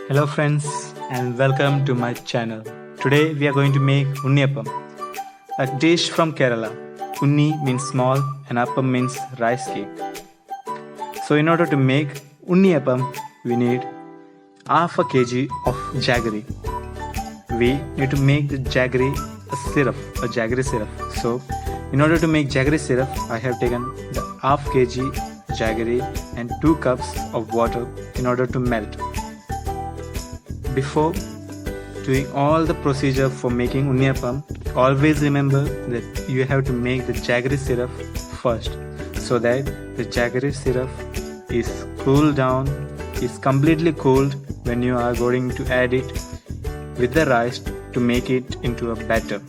Hello friends and welcome to my channel. Today we are going to make Unniappam, a dish from Kerala. Unni means small and appam means rice cake. So in order to make Unniappam, we need half a kg of jaggery. We need to make the jaggery a jaggery syrup. So in order to make jaggery syrup, I have taken the half kg jaggery and 2 cups of water in order to melt. Before doing all the procedure for making Unniappam, always remember that you have to make the jaggery syrup first, so that the jaggery syrup is cooled down, is completely cooled when you are going to add it with the rice to make it into a batter.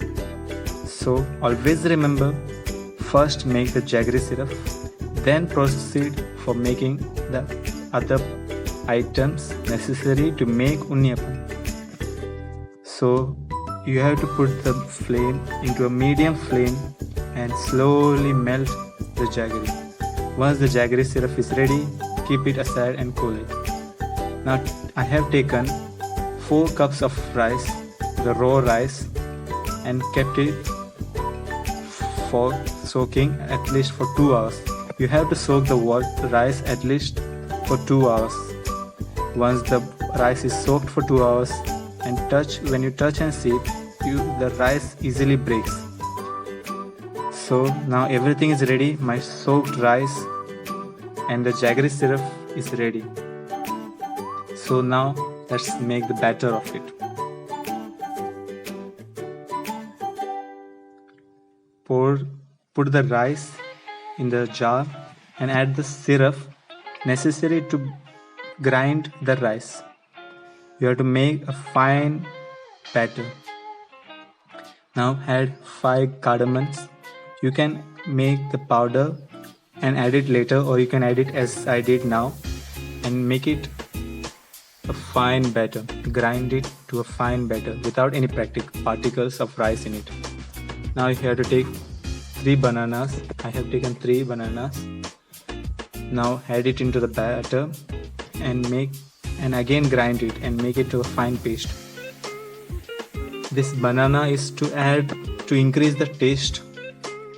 So always remember, first make the jaggery syrup, then proceed for making the other items necessary to make Unniappam. So you have to put the flame into a medium flame and slowly melt the jaggery. Once the jaggery syrup is ready, keep it aside and cool it. Now I have taken 4 cups of rice, the raw rice, and kept it for soaking at least for 2 hours. You have to soak the rice at least for 2 hours. Once the rice is soaked for 2 hours and when you touch and see, the rice easily breaks. So now everything is ready. My soaked rice and the jaggery syrup is ready. So now let's make the batter of it. Put the rice in the jar and add the syrup necessary to grind the rice. You have to make a fine batter. Now add 5 cardamoms. You can make the powder and add it later, or you can add it as I did now and make it a fine batter. Grind it to a fine batter without any particles of rice in it. Now you have to take 3 bananas. I have taken 3 bananas. Now add it into the batter and again grind it and make it to a fine paste. This banana is to add to increase the taste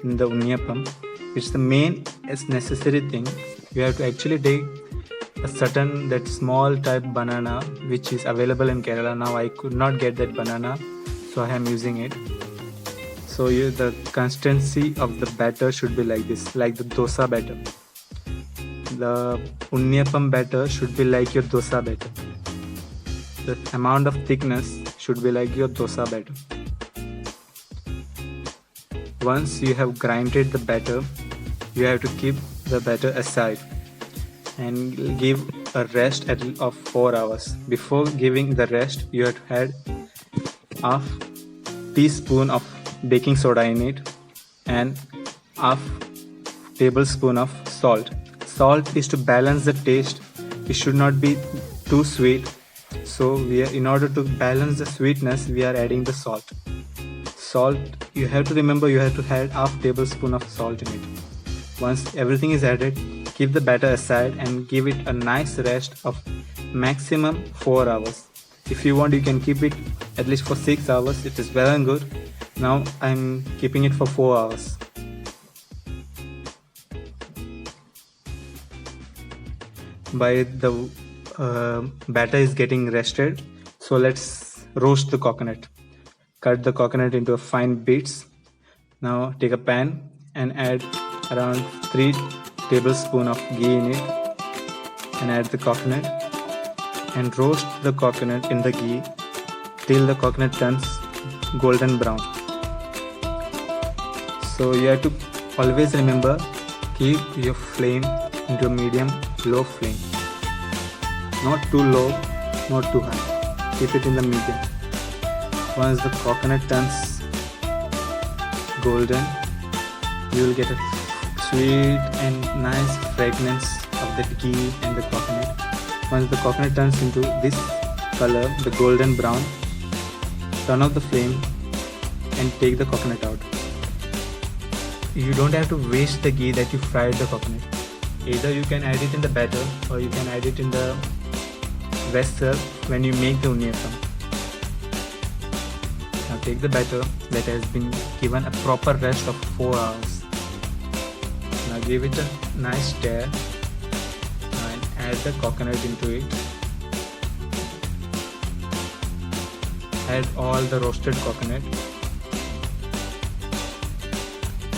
in the Unniappam. It's the main necessary thing. You have to actually take that small type banana which is available in Kerala. Now I could not get that banana, so I am using it. So the consistency of the batter should be like this, like the dosa batter. The Unniappam batter should be like your dosa batter. The amount of thickness should be like your dosa batter. Once you have grinded the batter, you have to keep the batter aside and give a rest of 4 hours. Before giving the rest, you have to add half teaspoon of baking soda in it and half tablespoon of salt. Salt is to balance the taste. It should not be too sweet. So in order to balance the sweetness, we are adding the salt. Salt, you have to remember, you have to add half tablespoon of salt in it. Once everything is added, keep the batter aside and give it a nice rest of maximum 4 hours. If you want, you can keep it at least for 6 hours. It is well and good. Now I'm keeping it for 4 hours. By the batter is getting rested, so let's roast the coconut. Cut the coconut into fine bits. Now take a pan and add around 3 tablespoons of ghee in it and add the coconut and roast the coconut in the ghee till the coconut turns golden brown. So you have to always remember, keep your flame into a medium low flame. Not too low, not too high. Keep it in the medium. Once the coconut turns golden, you will get a sweet and nice fragrance of the ghee and the coconut. Once the coconut turns into this color, the golden brown, turn off the flame and take the coconut out. You don't have to waste the ghee that you fried the coconut. Either you can add it in the batter or you can add it in the vessel when you make the unniappam. Now take the batter that has been given a proper rest of 4 hours. Now give it a nice stir and add the coconut into it. Add all the roasted coconut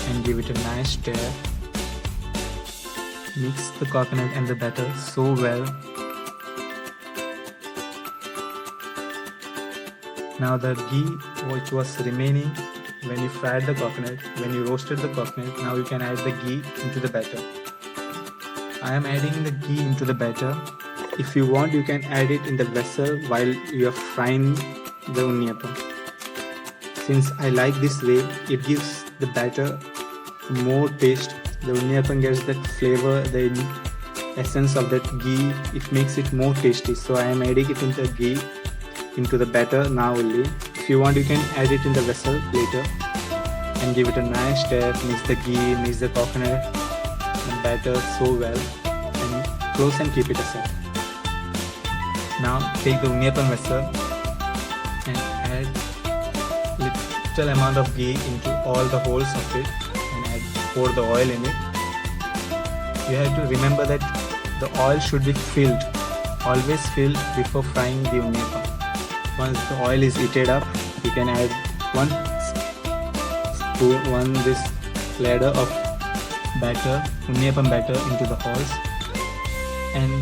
and give it a nice stir. Mix the coconut and the batter so well. Now the ghee which was remaining when you fried the coconut, when you roasted the coconut, now you can add the ghee into the batter. I am adding the ghee into the batter. If you want, you can add it in the vessel while you are frying the unniappam. Since I like this way, it gives the batter more taste. The unniappam gets that flavor, the essence of that ghee. It makes it more tasty. So I am adding it into the ghee, into the batter now only. If you want, you can add it in the vessel later and give it a nice stir. Mix the ghee, mix the coconut and batter so well and close and keep it aside. Now take the unniappam vessel and add little amount of ghee into all the holes of it and pour the oil in it. You have to remember that the oil should be filled, always filled before frying the unniappam. Once the oil is heated up, you can add this ladder of batter, unniappam batter into the holes and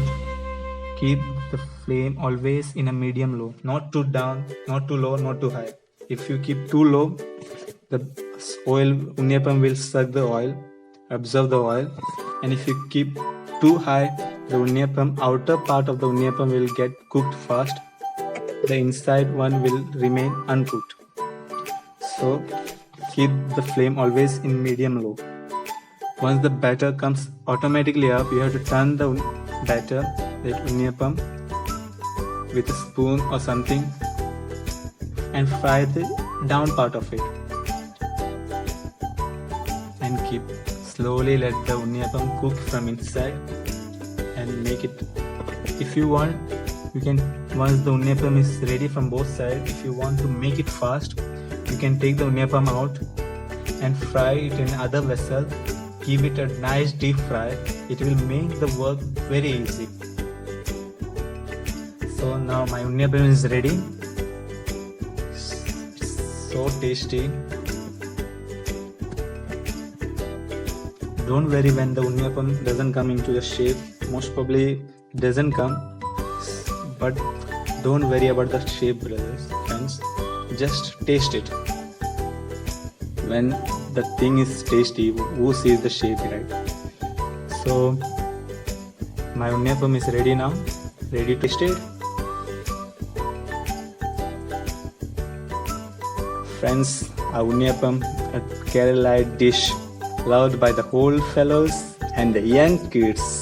keep the flame always in a medium low, not too down, not too low, not too high. If you keep too low, the unniappam will suck the oil, absorb the oil, and if you keep too high, the outer part of the unniappam will get cooked fast. The inside one will remain uncooked. So keep the flame always in medium low. Once the batter comes automatically up, you have to turn the batter, that unniappam, with a spoon or something and fry the down part of it. And keep slowly let the unniappam cook from inside and make it. If you want, you can, once the unniappam is ready from both sides, if you want to make it fast, you can take the unniappam out and fry it in other vessel. Give it a nice deep fry. It will make the work very easy. So now my unniappam is ready. It's so tasty. Don't worry when the unniappam doesn't come into the shape. Most probably it doesn't come. But don't worry about the shape, friends. Just taste it. When the thing is tasty, who sees the shape, right? So my unniappam is ready now. Ready to taste it. Friends, our Unniappam, a Kerala dish loved by the old fellows and the young kids.